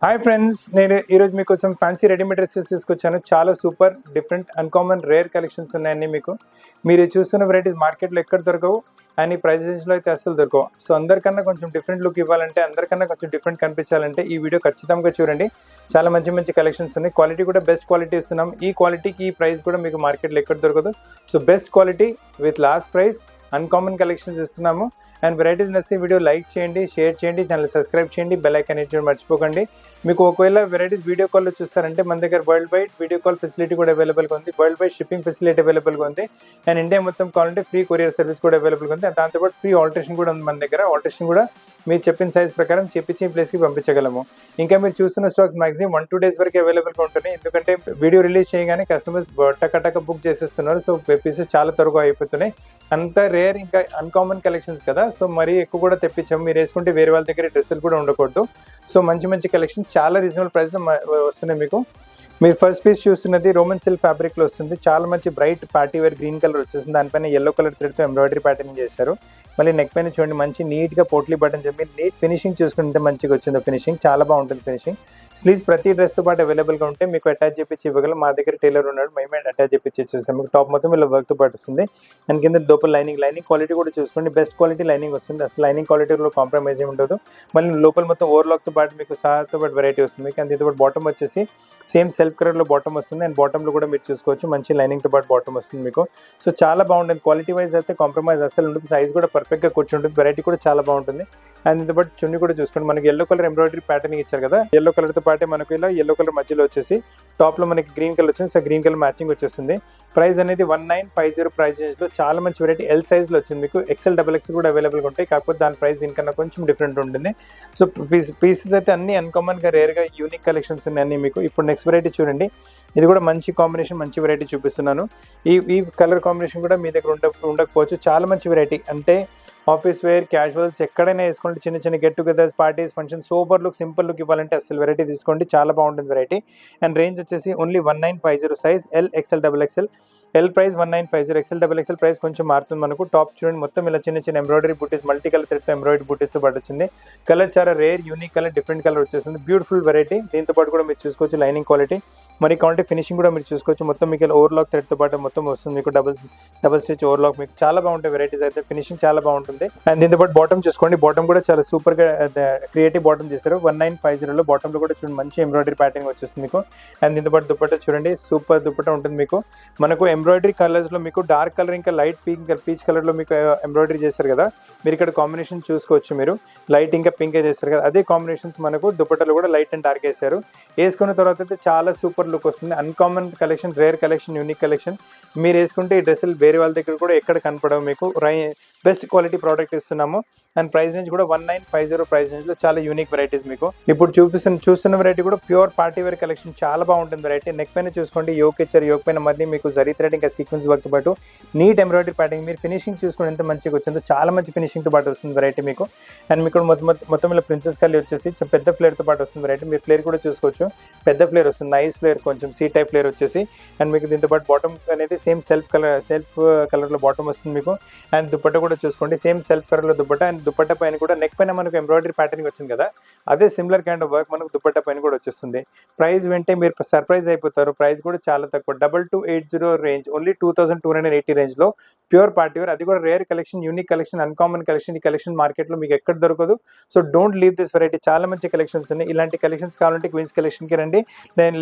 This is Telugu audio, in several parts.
హాయ్ ఫ్రెండ్స్, నేను ఈరోజు మీకోసం ఫ్యాన్సీ రెడీమేడ్ డ్రెస్సెస్ తీసుకొచ్చాను. చాలా super different uncommon rare collections ఉన్నాయండి. మీరు చూస్తున్న వెరైటీస్ మార్కెట్లో ఎక్కడ దొరకవు అండ్ ఈ ప్రైస్ రేంజ్లో అయితే అస్సలు దొరకవు. సో అందరికన్నా కొంచెం డిఫరెంట్ లుక్ ఇవ్వాలంటే, అందరికన్నా కొంచెం డిఫరెంట్ కనిపించాలంటే ఈ వీడియో ఖచ్చితంగా చూడండి. చాలా మంచి మంచి కలెక్షన్స్ ఉన్నాయి. క్వాలిటీ కూడా బెస్ట్ క్వాలిటీ ఇస్తున్నాం. ఈ క్వాలిటీకి ఈ ప్రైస్ కూడా మీకు మార్కెట్లో ఎక్కడ దొరకదు. So best quality with last price uncommon collections ఇస్తున్నాము. అండ్ వెరైటీస్ నచ్చి వీడియో లైక్ చేయండి, షేర్ చేయండి, ఛానల్ సబ్స్క్రైబ్ చేయండి, బెల్ ఐకాన్ ఇచ్చి మర్చిపోకండి. మీకు ఒకవేళ వెరైటీస్ వీడియో కాల్లో చూస్తారంటే మన దగ్గర world wide video call facility కూడా అవైలబుల్గా ఉంది. వరల్డ్ వైడ్ షిప్పింగ్ ఫెసిలిటీ అవైలబుల్గా ఉంది. అండ్ ఇండియా మొత్తం కావాలంటే ఫ్రీ కొరియర్ సర్వీస్ కూడా అవైలబుల్గా ఉంది. దాంతోపాటు ఫ్రీ ఆల్టరేషన్ కూడా ఉంది మన దగ్గర. ఆల్టరేషన్ కూడా మీరు చెప్పిన సైజ్ ప్రకారం చేపించి ప్లేస్కి పంపించగలము. ఇంకా మీరు చూస్తున్న స్టాక్స్ మాక్సిమం 1-2 days వరకు అవైలబుల్గా ఉంటున్నాయి. ఎందుకంటే వీడియో రిలీజ్ చేయగానే కస్టమర్స్ టక బుక్ చేసేస్తున్నారు. సో పీసెస్ చాలా త్వరగా అయిపోతున్నాయి. అంత రేర్ ఇంకా అన్కామన్ కలెక్షన్స్ కదా, సో మరీ ఎక్కువ కూడా తెప్పించాము. మీరు వేసుకుంటే వేరే వాళ్ళ దగ్గర డ్రెస్సులు కూడా ఉండకూడదు. సో మంచి కలెక్షన్స్ చాలా రీజనబుల్ ప్రైస్లో వస్తున్నాయి మీకు. మీరు ఫస్ట్ పీస్ చూస్తున్నది రోమన్ సిల్క్ ఫ్యాబ్రిక్లో వస్తుంది. చాలా మంచి bright party wear green colour వచ్చేసింది. దానిపైన ఎల్లో కలర్ థ్రెడ్తో ఎంబ్రాయిడరీ ప్యాటర్న్ చేశారు. మళ్ళీ నెక్ పైన చూడండి మంచి నీట్గా పోట్లీ బటన్ చెప్పి నీట్ ఫినిషింగ్ చూసుకుంటే మంచిగా వచ్చింది. ఫినిషింగ్ చాలా బాగుంటుంది. ఫినిషింగ్ స్లీవ్స్ ప్రతి డ్రెస్తో పాటు అవైలబుల్గా ఉంటే మీకు అటాచ్ చేపించి ఇవ్వగలం. మా దగ్గర టైలర్ ఉన్నాడు, మేమే అటాచ్ చేపించి ఇచ్చేస్తాం. మీకు టాప్ మొత్తం ఇలా వర్క్తో పాటు వస్తుంది. అండ్ కింద దోపల లైనింగ్ క్వాలిటీ కూడా చూసుకోండి. బెస్ట్ క్వాలిటీ లైనింగ్ వస్తుంది. అసలు లైనింగ్ క్వాలిటీలో కాంప్రమైజ్ ఏమి ఉండదు. మళ్ళీ లోపల మొత్తం ఓవర్లాక్తో పాటు మీకు సాతో పాటు వెరైటీ వస్తుంది. మీకు అండ్ దీంతో పాటు బాటమ్ వచ్చేసి సేమ్ సెల్ఫ్ కలర్లో బాటమ్ వస్తుంది. అండ్ బాటంలో కూడా మీరు చూసుకోవచ్చు మంచి లైనింగ్తో పాటు బాటమ్ వస్తుంది మీకు. సో చాలా బాగుంటుంది. క్వాలిటీ వైజ్ అయితే కాంప్రమైజ్ అసలు ఉంటుంది. సైజ్ కూడా పర్ఫెక్ట్గా కూర్చుంటుంది. వెరైటీ కూడా చాలా బాగుంటుంది. అండ్ దీంతో పాటు చున్నీ కూడా చూసుకోండి. మనకి ఎల్లో కలర్ ఎంబ్రాయిడరీ ప్యాటర్న్ ఇచ్చారు కదా, ఎల్లో కలర్తో పాటే మనకు ఇలా ఎల్లో కలర్ మధ్యలో వచ్చేసి టాప్లో మనకి గ్రీన్ కలర్ వచ్చింది. సో గ్రీన్ కలర్ మ్యాచింగ్ వచ్చేస్తుంది. ప్రైస్ అనేది 1950 ప్రైస్ రేంజ్లో చాలా మంచి వెరైటీ ఎల్ సైజ్లో వచ్చింది మీకు. XL XXL కూడా అవైలబుల్గా ఉంటాయి. కాకపోతే దాని ప్రైస్ దీనికన్నా కొంచెం డిఫరెంట్ ఉంటుంది. సో పీసెస్ అయితే అన్ని అన్కామన్గా రేర్గా యూనిక్ కలెక్షన్స్ ఉన్నాయి అన్ని మీకు. ఇప్పుడు నెక్స్ట్ వెరైటీ చూడండి. ఇది కూడా మంచి కాంబినేషన్, మంచి వెరైటీ చూపిస్తున్నాను. ఈ కలర్ కాంబినేషన్ కూడా మీ దగ్గర ఉండకపోవచ్చు. చాలా మంచి వెరైటీ. అంటే ఆఫీస్ వేర్, క్యాజువల్స్ ఎక్కడైనా వేసుకోండి. చిన్న get togethers, parties, function, super look, simple look ఇవ్వాలంటే అసలు వెరైటీ తీసుకోండి. చాలా బాగుంటుంది వెరైటీ. అండ్ రేంజ్ వచ్చేసి only 1950. Size L XL XXL. L price 1950. XL XXL price కొంచెం మారుతుంది మనకు. టాప్ చూడండి మొత్తం ఇలా చిన్న ఎంబ్రాయిడరీ బూటీస్, మల్టీ కలర్ థ్రెడ్తో ఎంబ్రాయిడరీ బూటీస్తో పాటు వచ్చింది. కలర్ చాలా rare, unique colour, different colour వచ్చేస్తుంది. Beautiful variety. దీంతో పాటు కూడా మీరు చూసుకోవచ్చు లైనింగ్ క్వాలిటీ. మరి కావాలంటే ఫినిషింగ్ కూడా మీరు చూసుకోవచ్చు. మొత్తం మీకు ఇలా ఓవర్లాక్ థ్రెడ్తో పాటు మొత్తం వస్తుంది మీకు. డబుల్ స్టిచ్ ఓవర్లాక్ మీకు చాలా బాగుంటాయి వెరైటీస్ అయితే. ఫినిషింగ్ చాలా బాగుంటుంది. అండ్ దీంతో పాటు బాటమ్ చూసుకోండి. బాటమ్ కూడా చాలా సూపర్గా క్రియేటివ్ బాటమ్ చేశారు. 1950లో బాటంలో కూడా చూడండి మంచి ఎంబ్రాయిడరీ ప్యాటర్న్ వచ్చేస్తుంది మీకు. అండ్ దీంతో పాటు దుపట్టా చూడండి, సూపర్ దుపట్టా ఉంటుంది మీకు. మనకు ఎంబ్రాయిడరీ కలర్స్లో మీకు డార్క్ కలర్ ఇంకా లైట్ పీచ్ కలర్లో మీకు ఎంబ్రాయిడరీ చేశారు కదా. మీరు ఇక్కడ కాంబినేషన్ చూసుకోవచ్చు. మీరు లైట్ ఇంకా పింక్ చేస్తారు కదా, అదే కాంబినేషన్స్ మనకు దుపట్టలో కూడా లైట్ అండ్ డార్క్ వేశారు. వేసుకున్న తర్వాత అయితే చాలా సూపర్ లుక్ వస్తుంది. Uncommon collection, rare collection, unique collection. మీరు వేసుకుంటే ఈ డ్రెస్సులు వేరే వాళ్ళ దగ్గర కూడా ఎక్కడ కనపడవు మీకు. బెస్ట్ క్వాలిటీ ప్రోడక్ట్ ఇస్తున్నాము. అండ్ ప్రైస్ రేంజ్ కూడా 1950 ప్రైస్ రేంజ్లో చాలా యూనిక్ వెరైటీస్ మీకు. ఇప్పుడు చూస్తున్న వెరైటీ కూడా ప్యూర్ పార్టీ వేర్ కలెక్షన్. చాలా బాగుంటుంది వెరైటీ. నెక్ పైన చూసుకోండి యోక్ ఇచ్చారు. యోక్ పైన మళ్ళీ మీకు జరీ థ్రెడ్ ఇంకా సీక్వెన్స్ వర్క్తో పాటు నీట్ ఎంబ్రాయిడరీ ప్యాటర్న్. మీరు ఫినిషింగ్ చూసుకోండి ఎంత మంచిగా వచ్చిందో. చాలా మంచి ఫినిషింగ్తో పాటు వస్తుంది వెరైటీ మీకు. అండ్ మీకు మొత్తం ఇలా ప్రిన్సెస్ కలర్ వచ్చేసి పెద్ద ఫ్లేర్తో పాటు వస్తుంది వెరైటీ. మీరు ఫ్లేర్ కూడా చూసుకోవచ్చు. పెద్ద ఫ్లేర్ వస్తుంది, నైస్ ఫ్లేర్, కొంచెం సీ టైప్ ఫ్లేర్ వచ్చేసి. అండ్ మీకు దీంతో పాటు బాటమ్ అనేది సేమ్ సెల్ఫ్ కలర్లో బాటమ్ వస్తుంది మీకు. అండ్ దుపట్టా కూడా చూసుకోండి సేమ్ సెల్ఫ్ కలర్లో దుపట్టా. అండ్ దుపట్టా పైన కూడా నెక్ పైన మనకు ఎంబ్రాయిడరీ ప్యాటర్న్ వచ్చింది కదా, అదే సిమిలర్ కైండ్ ఆఫ్ వర్క్ మనకు దుపట్టా పైన కూడా వచ్చేస్తుంది. ప్రైస్ వింటే మీరు సర్ప్రైజ్ అయిపోతారు. ప్రైస్ కూడా చాలా తక్కువ, 2280 రేంజ్, ఓన్లీ 2280 రేంజ్లో ప్యూర్ పార్టీ వేర్. అది కూడా rare collection, unique collection, uncommon collection. ఈ కలెక్షన్ మార్కెట్లో మీకు ఎక్కడ దొరకదు. So don't leave this variety. చాలా మంచి కలెక్షన్స్ ఉన్నాయి. ఇలాంటి కలెక్షన్స్ కావాలంటే క్వీన్స్ కలెక్షన్కి రండి.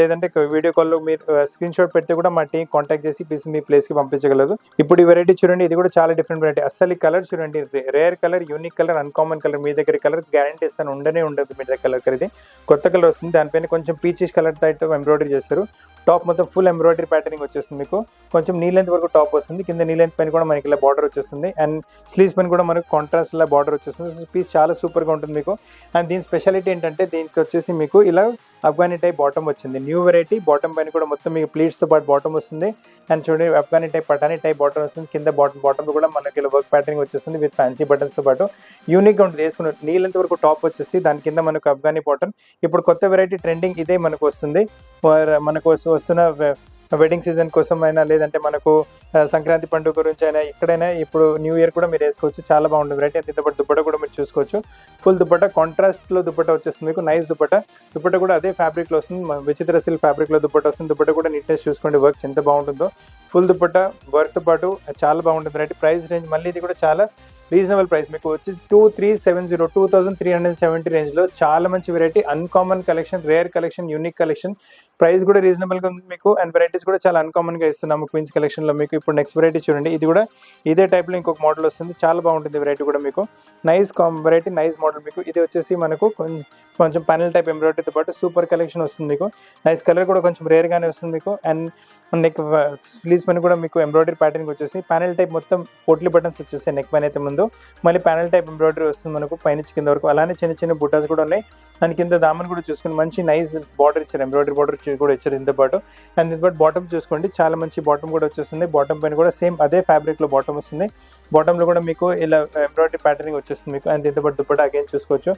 లేదంటే వీడియో కాల్లో మీరు స్క్రీన్ షాట్ పెడితే కూడా మా టీం కాంటాక్ట్ చేసి పీస్ మీ ప్లేస్కి పంపించగలదు. ఇప్పుడు ఈ వెరైటీ చూడండి, ఇది కూడా చాలా డిఫరెంట్ వెరైటీ. అసలు ఈ కలర్ చూడండి, rare colour, unique colour, uncommon colour. మీ దగ్గర కలర్ గ్యారంటీ ఇస్తాను, ఉండదు మీ దగ్గర కలర్. ఇది కొత్త కలర్ వస్తుంది. దానిపైన కొంచెం పీచిష్ కలర్ టైప్ ఎంబ్రాయిడరీ చేస్తారు. టాప్ మొత్తం ఫుల్ ఎంబ్రాయిడరీ ప్యాటర్నింగ్ వచ్చేస్తుంది మీకు. కొంచెం నీ లెంత్ వరకు టాప్ వస్తుంది. కింద నీ లెంత్ పైన కూడా మనకి ఇలా బార్డర్ వచ్చేస్తుంది. అండ్ స్లీవ్స్ పైన కూడా మనకు కాంట్రాస్ట్ ఇలా బార్డర్ వచ్చేస్తుంది. పీస్ చాలా సూపర్గా ఉంటుంది మీకు. అండ్ దీని స్పెషాలిటీ ఏంటంటే దీనికి వచ్చేసి మీకు ఇలా అఫ్ఘానీ టైప్ బాటమ్ వచ్చింది. New variety. బాటమ్ పైన కూడా మొత్తం మీకు ప్లీట్స్తో పాటు బాటమ్ వస్తుంది. అండ్ చూడండి Afghani type, Patani type bottom వస్తుంది. కింద బాటంలో కూడా మనకి ఇలా వర్క్ ప్యాటర్నింగ్ వచ్చేస్తుంది విత్ ఫ్యాన్సీ బటన్స్తో పాటు. యూనిక్గా ఉంటుంది. వేసుకున్న నీ లెంత్ వరకు టాప్ వచ్చేసి దాని కింద మనకు అఫ్ఘానీ బాటమ్. ఇప్పుడు కొత్త వెరైటీ ట్రెండింగ్ ఇదే మనకు వస్తుంది. మనకు వస్తున్న వెడ్డింగ్ సీజన్ కోసం అయినా, లేదంటే మనకు సంక్రాంతి పండుగ గురించి అయినా, ఎక్కడైనా ఇప్పుడు న్యూ ఇయర్ కూడా మీరు వేసుకోవచ్చు. చాలా బాగుంటుంది వెరైటీ. దీంతో పాటు దుపట్టా కూడా మీరు చూసుకోవచ్చు. ఫుల్ దుపట్టా, కాంట్రాస్ట్లో దుపట్టా వచ్చేస్తుంది మీకు. నైస్ దుపట్టా కూడా అదే ఫ్యాబ్రిక్లో వస్తుంది. విచిత్ర సిల్క్ ఫ్యాబ్రిక్లో దుపట్టా వస్తుంది. దుపట్టా కూడా నీట్నెస్ చూసుకోండి, వర్క్ ఎంత బాగుంటుందో. ఫుల్ దుపట్టా వర్క్తో పాటు చాలా బాగుంటుంది వెరైటీ. ప్రైస్ రేంజ్ మళ్ళీ ఇది కూడా చాలా రీజనబుల్ ప్రైస్ మీకు వచ్చేసి 2370 రేంజ్లో చాలా మంచి variety, uncommon collection, rare collection, unique collection. Price కూడా రీజనబుల్గా ఉంది మీకు. అండ్ వెరైటీస్ కూడా చాలా అన్కామన్గా ఇస్తున్నాము క్వీన్స్ కలెక్షన్లో మీకు. ఇప్పుడు నెక్స్ట్ వెరైటీ చూడండి. ఇది కూడా ఇదే టైప్లో ఇంకొక మోడల్ వస్తుంది. చాలా బాగుంటుంది వెరైటీ కూడా మీకు. నైస్ వెరైటీ, నైస్ మోడల్ మీకు. ఇది వచ్చేసి మనకు కొంచెం ప్యానెల్ టైప్ ఎంబ్రాయిడరీతో పాటు సూపర్ కలెక్షన్ వస్తుంది మీకు. నైస్ కలర్ కూడా కొంచెం రేర్గానే వస్తుంది మీకు. అండ్ నెక్ స్లీవ్స్ పైన కూడా మీకు ఎంబ్రాయిడరీ ప్యాటర్న్ వచ్చేసి ప్యానెల్ టైప్ మొత్తం పోట్లీ బటన్స్ వచ్చేసి నెక్ పైన అయితే ముందు, మళ్ళీ ప్యానెల్ టైప్ ఎంబ్రాయిడరీ వస్తుంది మనకు పైనుంచి కింద వరకు. అలానే చిన్న చిన్న బుటాస్ కూడా ఉన్నాయి. దాని కింద దామన్ కూడా చూసుకుని మంచి నైస్ బార్డర్ ఇచ్చారు, ఎంబ్రాయిడరీ బార్డర్ కూడా ఇచ్చారు దీంతో పాటు. అండ్ దీంతో పాటు బాటమ్ చూసుకోండి, చాలా మంచి బాటమ్ కూడా వచ్చేస్తుంది. బాటమ్ పైన కూడా సేమ్ అదే ఫ్యాబ్రిక్లో బాటమ్ వస్తుంది. బాటంలో కూడా మీకు ఇలా ఎంబ్రాయిడరీ ప్యాటర్నింగ్ వచ్చేస్తుంది మీకు. అండ్ దీంతో పాటు దుపట్టా అగైన్ చూసుకోవచ్చు.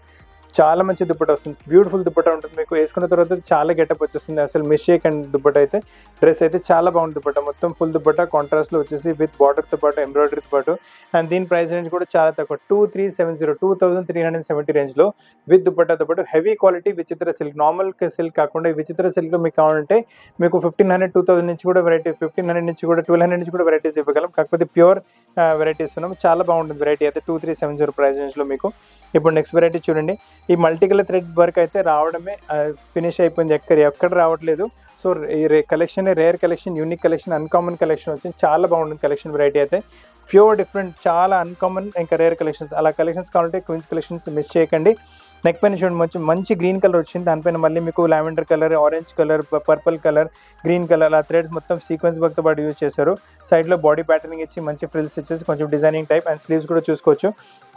చాలా మంచి దుపట్టా వస్తుంది, బ్యూటిఫుల్ దుపట్టా ఉంటుంది మీకు. వేసుకున్న తర్వాత చాలా గెటప్ వచ్చేస్తుంది, అసలు మిస్ చేయకండి. దుపట్టా అయితే డ్రెస్ అయితే చాలా బాగుంది. దుపట్టా మొత్తం ఫుల్ దుపట్టా కాంట్రాస్ట్లో వచ్చేసి విత్ బార్డర్తో పాటు, ఎంబ్రాయిడరీతో పాటు. అండ్ దీని ప్రైస్ రేంజ్ కూడా చాలా తక్కువ, 2370 రేంజ్లో విత్ దుపట్టాతో పాటు. హెవీ క్వాలిటీ విచిత్ర సిల్క్, నార్మల్ సిల్క్ కాకుండా విచిత్ర సిల్క్ మీకు కావాలంటే మీకు 1500-2000 నుంచి కూడా వెరైటీ, 1500 నుంచి కూడా 1200 నుంచి కూడా వెరైటీస్ ఇవ్వగలం. కాకపోతే ప్యూర్ వెరైటీ ఇస్తున్నాం. చాలా బాగుంటుంది వెరైటీ అయితే 2370 ప్రైస్ రేంజ్లో మీకు. ఇప్పుడు నెక్స్ట్ వెరైటీ చూడండి. ఈ మల్టీ కలర్ థ్రెడ్ వర్క్ అయితే రావడమే ఫినిష్ అయిపోయింది, ఎక్కడ రావట్లేదు. సో ఈ collection rare collection, unique collection, uncommon collection వచ్చింది. చాలా బాగుంటుంది కలెక్షన్ వెరైటీ అయితే. ప్యూర్ డిఫరెంట్, చాలా అన్కామన్ ఇంకా రేర్ కలెక్షన్స్. అలా కలెక్షన్స్ కావాలంటే క్వీన్స్ కలెక్షన్స్ మిస్ చేయకండి. నెక్ పైన చూడండి మంచి గ్రీన్ కలర్ వచ్చింది. దానిపైన మళ్ళీ మీకు lavender colour, orange colour, purple colour, green colour, ఆ థ్రెడ్స్ మొత్తం సీక్వెన్స్ వర్క్తో పాటు యూజ్ చేశారు. సైడ్లో బాడీ ప్యాటర్నింగ్ ఇచ్చి మంచి ఫ్రిల్స్ ఇచ్చేసి కొంచెం డిజైనింగ్ టైప్. అండ్ స్లీవ్స్ కూడా చూసుకోవచ్చు.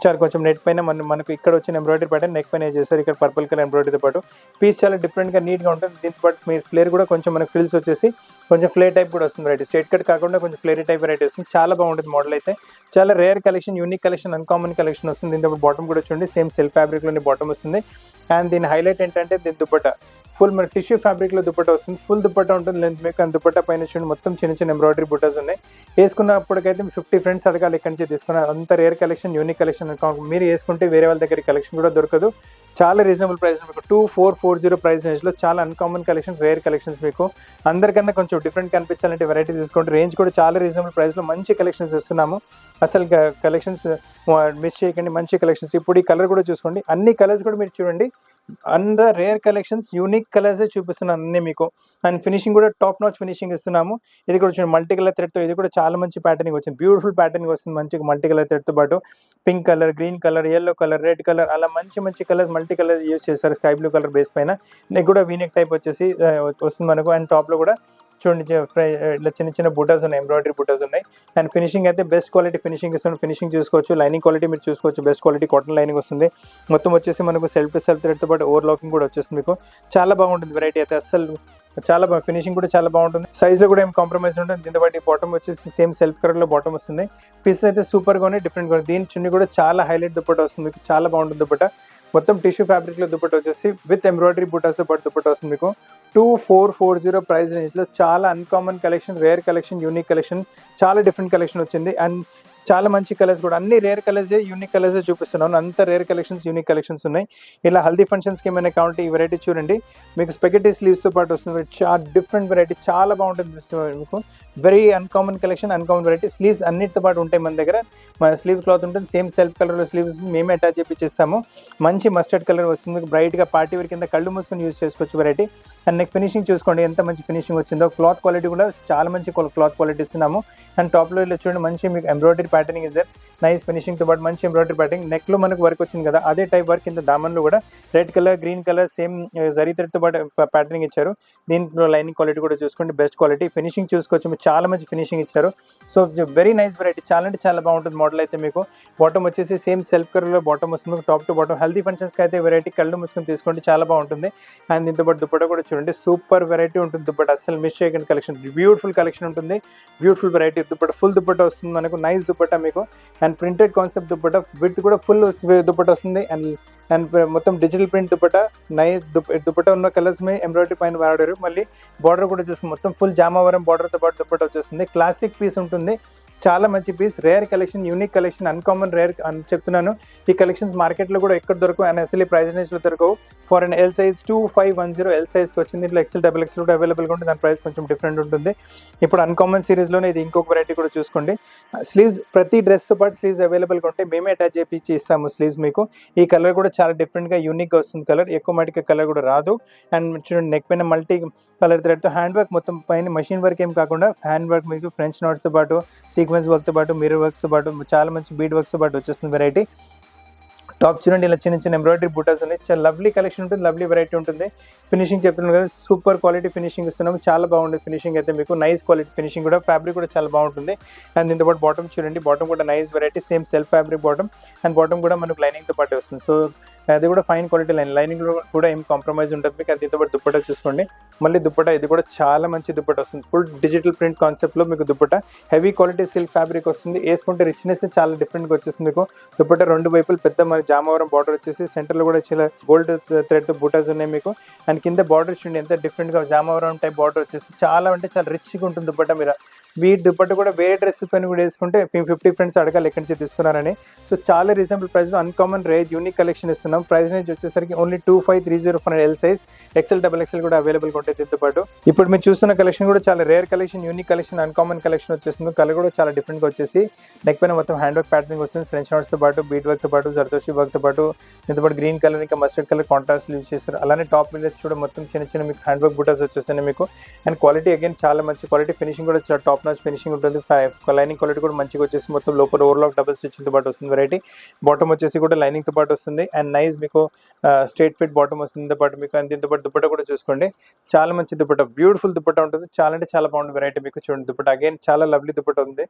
చాలా కొంచెం నెట్ పైన మనకు ఇక్కడ వచ్చిన ఎంబ్రాయిడరీ ప్యాటర్న్ నెక్ పైన చేశారు. ఇక్కడ పర్పుల్ కలర్ ఎంబ్రాయిడరీతో పాటు పీస్ చాలా డిఫరెంట్గా నీట్గా ఉంటుంది. దీంతో పాటు మీ ఫ్లేర్ కూడా కొంచెం మనకు ఫ్రిల్స్ వచ్చేసి కొంచెం ఫ్లేర్ టైప్ కూడా వస్తుంది వెరైటీ. స్ట్రైట్ కట్ కాకుండా కొంచెం ఫ్లేరీ టైప్ వెరైటీ వస్తుంది. చాలా బాగుంటుంది మోడల్ అయితే. చాలా rare collection, unique collection, uncommon collection వస్తుంది. దీంతో బాటమ్ కూడా చూడండి, సేమ్ సెల్ఫ్ ఫ్యాబ్రిక్లోని బాటమ్ వస్తుంది. అండ్ దీని హైలైట్ ఏంటంటే దీని దుపట్టా ఫుల్ మనకి టిష్యూ ఫ్యాబ్రిక్లో దుపట్టా వస్తుంది. ఫుల్ దుపట్టా ఉంటుంది లెంత్ మీకు. అండ్ దుపట్టా పైన చూడండి మొత్తం చిన్న చిన్న ఎంబ్రాయిడరీ బుటాస్ ఉన్నాయి. వేసుకున్నప్పటికైతే 50 ఫ్రెండ్స్ అడగాలి ఇక్కడి నుంచి తీసుకున్న. అంత రేర్ కలెక్షన్, యూనిక్ కలెక్షన్. మీరు వేసుకుంటే వేరే వాళ్ళ దగ్గర కలెక్షన్ కూడా దొరకదు. చాలా రీజనబుల్ ప్రైస్ మీకు. 2440 ప్రైస్ రేంజ్లో చాలా అన్కామన్ కలెక్షన్, రేర్ కలెక్షన్స్ మీకు. అందరికన్నా కొంచెం డిఫరెంట్ కనిపించాలంటే వెరైటీ తీసుకోండి. రేంజ్ కూడా చాలా రీజనబుల్ ప్రైస్లో మంచి కలెక్షన్స్ ఇస్తున్నాము. అసలు కలెక్షన్స్ మిస్ చేయకండి, మంచి కలెక్షన్స్. ఇప్పుడు ఈ కలర్ కూడా చూసుకోండి. అన్ని కలర్స్ కూడా మీరు చూడండి, అందరూ రేర్ కలెక్షన్స్, యూనిక్ కలర్సే చూపిస్తున్నాను అన్నీ మీకు. అండ్ ఫినిషింగ్ కూడా టాప్ నాచ్ ఫినిషింగ్ ఇస్తున్నాము. ఇది కూడా చూడండి మల్టీ కలర్ థ్రెడ్తో, ఇది కూడా చాలా మంచి ప్యాటర్నింగ్ వచ్చింది. బ్యూటిఫుల్ ప్యాటర్నింగ్ వస్తుంది మంచిగా మల్టీ కలర్ థ్రెడ్తో పాటు. Pink colour, green colour, yellow colour, red colour, అలా మంచి కలర్ మల్టీ కలర్ యూజ్ చేస్తారు. స్కై బ్లూ కలర్ బేస్ పైన నెక్ కూడా వీనెక్ టైప్ వచ్చేసి వస్తుంది మనకు. అండ్ టాప్లో కూడా చూడండి ఇట్లా చిన్న చిన్న బుటాస్ ఉన్నాయి, ఎంబ్రాయిడరీ బుటాస్ ఉన్నాయి. అండ్ ఫినిషింగ్ అయితే బెస్ట్ క్వాలిటీ ఫినిషింగ్ ఇస్తుంది. ఫినిషింగ్ చూసుకోవచ్చు. లైనింగ్ క్వాలిటీ మీరు చూసుకోవచ్చు, బెస్ట్ క్వాలిటీ కాటన్ లైనింగ్ వస్తుంది. మొత్తం వచ్చేసి మనకు సెల్ఫ్ టు సెల్ఫ్ థ్రెడ్తో పాటు ఓవర్లాకింగ్ కూడా వచ్చేస్తుంది మీకు. చాలా బాగుంటుంది వెరైటీ అయితే. అసలు చాలా ఫినిషింగ్ కూడా చాలా బాగుంటుంది. సైజ్లో కూడా ఏం కాంప్రమైజ్ ఉంటుంది. దీంతో పాటు బాటమ్ వచ్చేసి సేమ్ సెల్ఫ్ కలర్లో బాటమ్ వస్తుంది. పీస్ అయితే సూపర్గా ఉన్నాయి, డిఫరెంట్గా ఉంది. దీని చున్నీ కూడా చాలా హైలైట్ దుపట్టా వస్తుంది మీకు. చాలా బాగుంటుంది దుపట్టా. మొత్తం టిష్యూ ఫ్యాబ్రిక్లో దుపట్టా వచ్చేసి విత్ ఎంబ్రాయిడరీ బుటాస్తో పాటు దుపట్టా వస్తుంది మీకు. 2440 ప్రైస్ రేంజ్లో చాలా uncommon collection, rare collection, unique collection, చాలా డిఫరెంట్ కలెక్షన్ వచ్చింది. అండ్ చాలా మంచి కలర్స్ కూడా, అన్ని రేర్ కలర్సే, యూనిక్ కలర్సే చూపిస్తున్నాను. అంత రేర్ కలెక్షన్స్, యూనిక్ కలెక్షన్స్ ఉన్నాయి. ఇలా హల్దీ ఫంక్షన్స్కి ఏమైనా కావాలంటే ఈ వెరైటీ చూడండి. మీకు స్పెగెటీ స్లీవ్స్తో పాటు వస్తుంది. చాలా డిఫరెంట్ వెరైటీ, చాలా బాగుంటుంది మీకు. Very uncommon collection, uncommon variety. Sleeves అన్నిటితో పాటు ఉంటాయి మన దగ్గర. మన స్లీవ్ క్లాత్ ఉంటుంది, సేమ్ సెల్ఫ్ కలర్లో స్లీవ్స్ మేమే అటాచ్ చేపిస్తాము. మంచి మస్టర్డ్ కలర్ వస్తుంది, బ్రైట్గా పార్టీ వేర్ కింద కళ్ళు మూసుకొని యూజ్ చేసుకోవచ్చు వెరైటీ. అండ్ నెక్ ఫినిషింగ్ చూసుకోండి ఎంత మంచి ఫినిషింగ్ వచ్చిందో. క్లాత్ క్వాలిటీ కూడా చాలా మంచి క్లాత్ క్వాలిటీ ఇస్తున్నాము. అండ్ టాప్లో ఇలా చూడండి మంచి మీకు embroidery patterning is there. Nice ఫినిషింగ్తో పాటు మంచి ఎంబ్రాయిడరీ ప్యాటర్నింగ్. నెక్లో మనకు వర్క్ వచ్చింది కదా, అదే టైప్ వర్క్ కింద దామన్లో కూడా red colour, green colour, same zari థ్రెడ్తో పాటు ప్యాటర్నింగ్ ఇచ్చారు. దీంట్లో లైనింగ్ క్వాలిటీ కూడా చూసుకోండి, బెస్ట్ క్వాలిటీ. ఫినిషింగ్ చూసుకోవచ్చు, మీరు చాలా మంచి ఫినిషింగ్ ఇచ్చారు. సో వెరీ నైస్ వెరైటీ, చాలా అంటే చాలా బాగుంటుంది మోడల్ అయితే మీకు. బాటమ్ వచ్చేసి సేమ్ సెల్ఫ్ కలర్లో బాటమ్ వస్తుంది మీకు, టాప్ టు బాటమ్. హెల్దీ ఫంక్షన్స్కి అయితే వెరైటీ కళ్ళు మూసుకొని తీసుకోండి, చాలా బాగుంటుంది. అండ్ దీంతో పాటు దుపట్టా కూడా చూడండి, సూపర్ వెరైటీ ఉంటుంది దుపట్టా. అసలు మిస్ చేయకండి కలెక్షన్, బ్యూటిఫుల్ కలెక్షన్ ఉంటుంది, beautiful variety dupatta. Full dupatta వస్తుంది మనకు, నైస్ దుపట్టా. దుపట్టా మీకు, and printed concept dupatta, with కూడా ఫుల్ దుపట్టా వస్తుంది. అండ్ మొత్తం డిజిటల్ ప్రింట్ దుపట్టా, దుపట్టా ఉన్న కలర్స్ మీద ఎంబ్రాయిడరీ పైన వాడారు. మళ్ళీ బార్డర్ కూడా వచ్చేసి మొత్తం ఫుల్ జామావరం బార్డర్తో పాటు దుపట్టా వచ్చేస్తుంది. క్లాసిక్ పీస్ ఉంటుంది, చాలా మంచి piece, rare collection, unique collection, uncommon rare అని చెప్తున్నాను. ఈ కలెక్షన్స్ మార్కెట్లో కూడా ఎక్కడ దొరకవు అండ్ అసలు ప్రైస్ రేంజ్లో దొరకవు. For and L size 2510 L సైజ్కి వచ్చింది. ఇట్లా ఎక్సెల్ డబుల్ ఎక్సెల్ కూడా అవైలబుల్గా ఉంటుంది, దాని ప్రైస్ కొంచెం డిఫరెంట్ ఉంటుంది. ఇప్పుడు అన్కామన్ సిరీస్లోనే ఇది ఇంకొక వెరైటీ కూడా చూసుకోండి. స్లీవ్స్ ప్రతి డ్రెస్తో పాటు స్లీవ్స్ అవైలబుల్గా ఉంటాయి, మేమే అటాచ్ చేయించి ఇస్తాము స్లీవ్స్ మీకు. ఈ కలర్ కూడా చాలా డిఫరెంట్గా యూనిక్గా వస్తుంది, కలర్ ఎక్కువ మటుకు కలర్ కూడా రాదు. అండ్ చూడండి నెక్ పైన మల్టీ కలర్ థ్రెడ్తో హ్యాండ్ వర్క్, మొత్తం పైన మషిన్ వర్క్ ఏం కాకుండా హ్యాండ్ వర్క్ మీకు ఫ్రెంచ్ నోట్స్తో పాటు సీక్వెన్స్ వర్క్తో పాటు మిర్రర్ వర్క్స్తో పాటు చాలా మంచి బీడ్ వర్క్స్తో పాటు వచ్చేస్తుంది వెరైటీ. టాప్ చూడండి ఇలా చిన్న చిన్న ఎంబ్రాయిడరీ బూటాస్ ఉన్నాయి, చాలా లవ్లీ కలెక్షన్ ఉంటుంది, లవ్లీ వెరైటీ ఉంటుంది. ఫినిషింగ్ చెప్తున్నాను కదా, సూపర్ క్వాలిటీ ఫినిషింగ్ ఇస్తున్నాము, చాలా బాగుంటుంది ఫినిషింగ్ అయితే మీకు. నైస్ క్వాలిటీ ఫినిషింగ్ కూడా, ఫ్యాబ్రిక్ కూడా చాలా బాగుంటుంది. అండ్ దీంతో పాటు బాటమ్ చూడండి, బాటమ్ కూడా nice variety, same self fabric bottom, and bottom కూడా మనకు లైనింగ్తో పాటు వస్తుంది. సో అది కూడా ఫైన్ క్వాలిటీ లైనింగ్ కూడా ఏం కాంప్రమైజ్ ఉంటుంది మీకు. అది దీంతో పాటు దుపట్టా చూసుకోండి, మళ్ళీ దుపట్టా ఇది కూడా చాలా మంచి దుపట్టా వస్తుంది, ఫుల్ డిజిటల్ ప్రింట్ కాన్సెప్ట్లో మీకు dupatta, heavy quality silk fabric వస్తుంది. వేసుకుంటే రిచ్నెస్ చాలా డిఫరెంట్గా వచ్చేస్తుంది మీకు. దుపట్టా రెండు వైపులు పెద్ద జామవరం బార్డర్ వచ్చేసి, సెంటర్లో కూడా చాలా గోల్డ్ థ్రెడ్తో బూటాస్ ఉన్నాయి మీకు. అండ్ కింద బార్డర్ చూడండి ఎంత డిఫరెంట్గా జామవరం టైప్ బార్డర్ వచ్చేసి, చాలా అంటే చాలా రిచ్గా ఉంటుంది దుపట్టా. మీరు వీటి దుపట్టా కూడా వేరే డ్రెస్ పైన కూడా వేసుకుంటే 50 ఫ్రెండ్స్ అడగాలి ఎక్కడి నుంచి తీసుకున్నారని. సో చాలా రీజనబుల్ ప్రైస్లో అన్కామన్ రేర్ యూనిక్ కలెక్షన్ ఇస్తున్నాం. ప్రైస్ రేంజ్ వచ్చేసరికి only 2530 for L size, XL double XL కూడా అవైలబుల్గా ఉంటాయి దీంతో పాటు. ఇప్పుడు మీరు చూస్తున్న కలెక్షన్ కూడా చాలా rare collection, unique collection, uncommon collection వచ్చేస్తుంది. కలర్ కూడా చాలా డిఫరెంట్గా వచ్చేసి, నెక్ పైన మొత్తం హ్యాండ్ వర్క్ ప్యాటర్నింగ్ వస్తుంది, ఫ్రెంచ్ నోట్స్తో పాటు బీట్ వర్క్తో పాటు జర్దోషి వర్క్తో పాటు, దీంతో పాటు గ్రీన్ కలర్ ఇంకా మస్టర్డ్ కలర్ కాంట్రాస్ట్ యూజ్ చేస్తారు. అలానే టాప్ మీద చూడ మొత్తం చిన్న చిన్న మీకు హ్యాండ్ వర్క్ బూటాస్ వచ్చేస్తాయి మీకు. అండ్ క్వాలిటీ అగైన్ చాలా మంచి క్వాలిటీ, ఫినిషింగ్ కూడా చాలా టాప్ నాచ్ ఫినిషింగ్ ఉంటుంది. లైనింగ్ క్వాలిటీ కూడా మంచిగా వచ్చేసి మొత్తం లోపల ఓవర్లాక్ డబుల్ స్టిచ్తో పాటు వస్తుంది వెరైటీ. బాటమ్ వచ్చేసి కూడా లైనింగ్తో పాటు వస్తుంది, అండ్ నైస్ మీకు స్ట్రైట్ ఫిట్ బాటమ్ వస్తుంది దీంతో పాటు మీకు. అండ్ దీంతో పాటు దుపట్టా కూడా చూసుకోండి, చాలా మంచి దుపట్టా, బ్యూటిఫుల్ దుపట్టా ఉంటుంది, చాలా అంటే చాలా బాగుంటుంది వెరైటీ మీకు. చూడండి దుపట్టా అగైన్ చాలా లవ్లీ దుపట్టా ఉంది,